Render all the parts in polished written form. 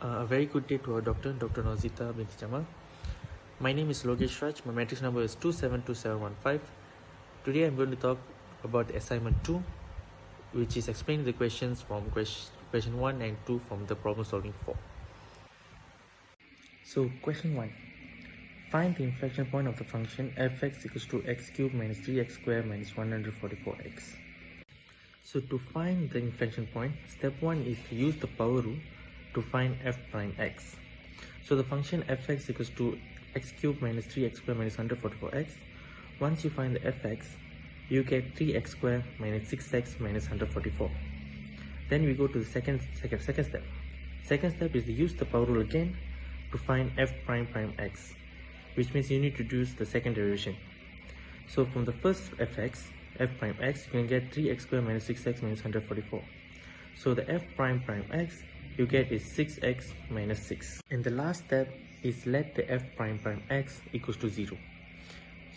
A very good day to our doctor, Dr. Nozita binti Jamal. My name is Logesh Raj. My matrix number is 272715. Today I'm going to talk about the assignment 2, which is explaining the questions from question 1 and 2 from the problem solving 4. So question 1. Find the inflection point of the function fx equals to x cubed minus 3x squared minus 144x. So to find the inflection point, step 1 is to use the power rule to find f prime x. So the function fx equals to x cubed minus 3x squared minus 144x. Once you find the fx, you get 3x squared minus 6x minus 144. Then we go to the second step. Second step is to use the power rule again to find f prime x, which means you need to use the second derivation. So from the first fx, f prime x, you can get 3x squared minus 6x minus 144. So the f prime x you get is 6x minus 6. And the last step is let the f prime x equals to 0.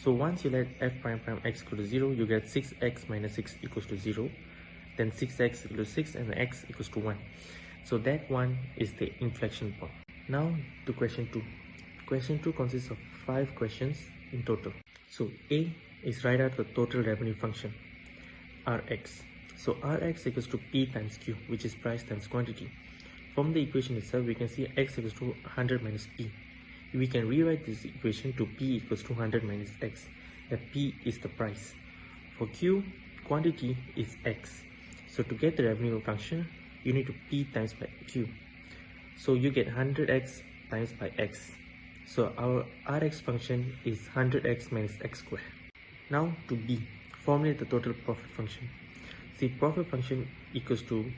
So once you let f prime x equal to 0, you get 6x minus 6 equals to 0. Then 6x equals to 6 and x equals to 1. So that one is the inflection point. Now to question 2. Question 2 consists of 5 questions in total. So A is write out the total revenue function, Rx. So Rx equals to P times Q, which is price times quantity. From the equation itself, we can see x equals to 100 minus P. We can rewrite this equation to P equals to 100 minus x. The P is the price. For Q, quantity is x. So to get the revenue function, you need to P times by Q. So you get 100x times by x. So our Rx function is 100x minus x squared. Now to B, formulate the total profit function. See, profit function equals to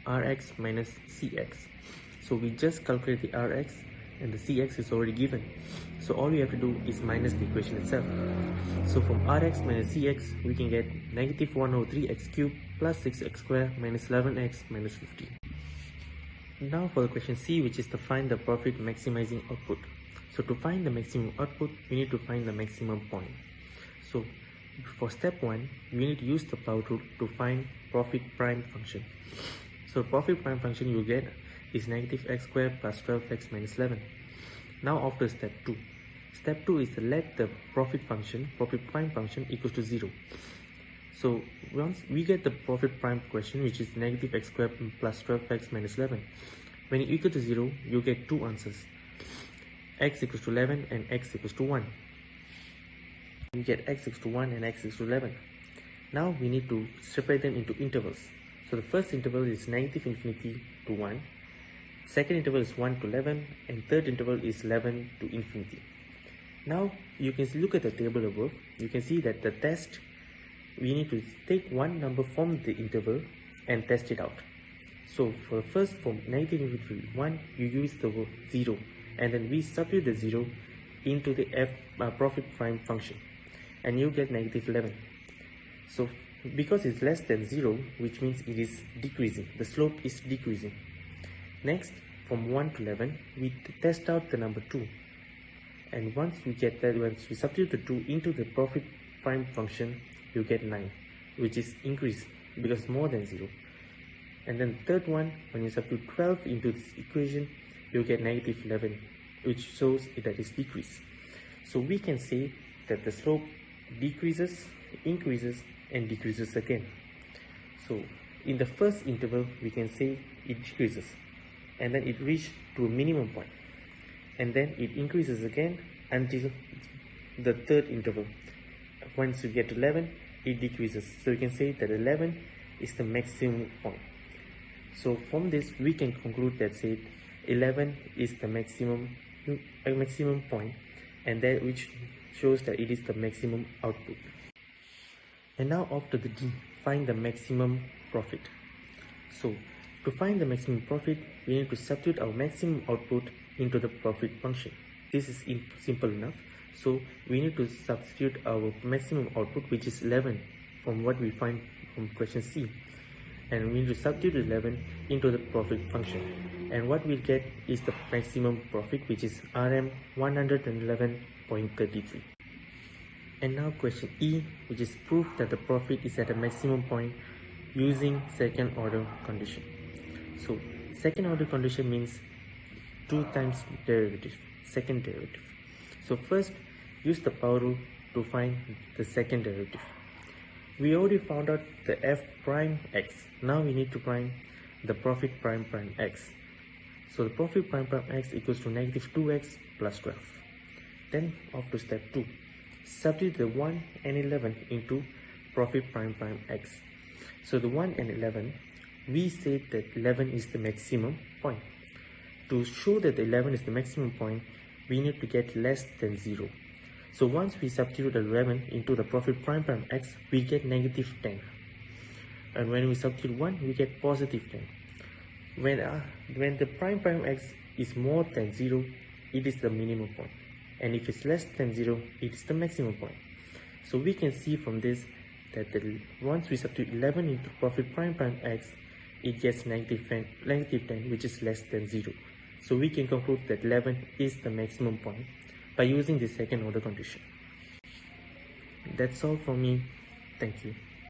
Rx minus Cx. So we just calculate the Rx and the Cx is already given. So all we have to do is minus the equation itself. So from Rx minus Cx, we can get negative 103x cubed plus 6x squared minus 11x minus 15. Now for the question C, which is to find the profit maximizing output. So to find the maximum output, we need to find the maximum point. So for step 1, we need to use the power rule to find profit prime function. So profit prime function you get is negative x squared plus 12x minus 11. Now after step 2. Step 2 is to let the profit prime function equals to 0. So once we get the profit prime question, which is negative x squared plus 12x minus 11, when it equals to 0, you get two answers, x equals to 11 and x equals to 1. We get x equals to 1 and x equals to 11. Now we need to separate them into intervals. So the first interval is negative infinity to 1, second interval is 1 to 11, and third interval is 11 to infinity. Now you can look at the table above. You can see that the test, we need to take one number from the interval and test it out. So for the first, from negative infinity to 1, you use the word 0, and then we substitute the 0 into the profit prime function, and you get negative 11. So because it's less than 0, which means it is decreasing, the slope is decreasing. Next, from 1 to 11, we test out the number 2, and once we get that, once we substitute the 2 into the profit prime function, you get 9, which is increase because more than 0. And then third one, when you substitute 12 into this equation, you get negative 11, which shows that is decrease. So we can say that the slope decreases, increases, and decreases again. So in the first interval, we can say it decreases, and then it reaches to a minimum point, and then it increases again until the third interval. Once you get to 11, it decreases. So you can say that 11 is the maximum point. So from this, we can conclude that 11 is the maximum point, and that which shows that it is the maximum output. And now after the D, find the maximum profit. So to find the maximum profit, we need to substitute our maximum output into the profit function. This is simple enough. So we need to substitute our maximum output, which is 11, from what we find from question C, and we need to substitute 11 into the profit function, and what we'll get is the maximum profit, which is RM 111.33. And now question E, which is proof that the profit is at a maximum point using second order condition. So second order condition means 2 times derivative, second derivative. So first, use the power rule to find the second derivative. We already found out the f prime x. Now we need to find the profit prime prime x. So the profit prime prime x equals to negative 2x plus 12. Then off to step 2. Substitute the 1 and 11 into profit prime prime x. So the 1 and 11, we said that 11 is the maximum point. To show that the 11 is the maximum point, we need to get less than 0. So once we substitute 11 into the profit prime prime x, we get negative 10. And when we substitute 1, we get positive 10. When the prime prime x is more than 0, it is the minimum point. And if it's less than 0, it is the maximum point. So we can see from this that once we substitute 11 into profit prime prime x, it gets negative 10, which is less than 0. So we can conclude that 11 is the maximum point by using the second order condition. That's all from me. Thank you.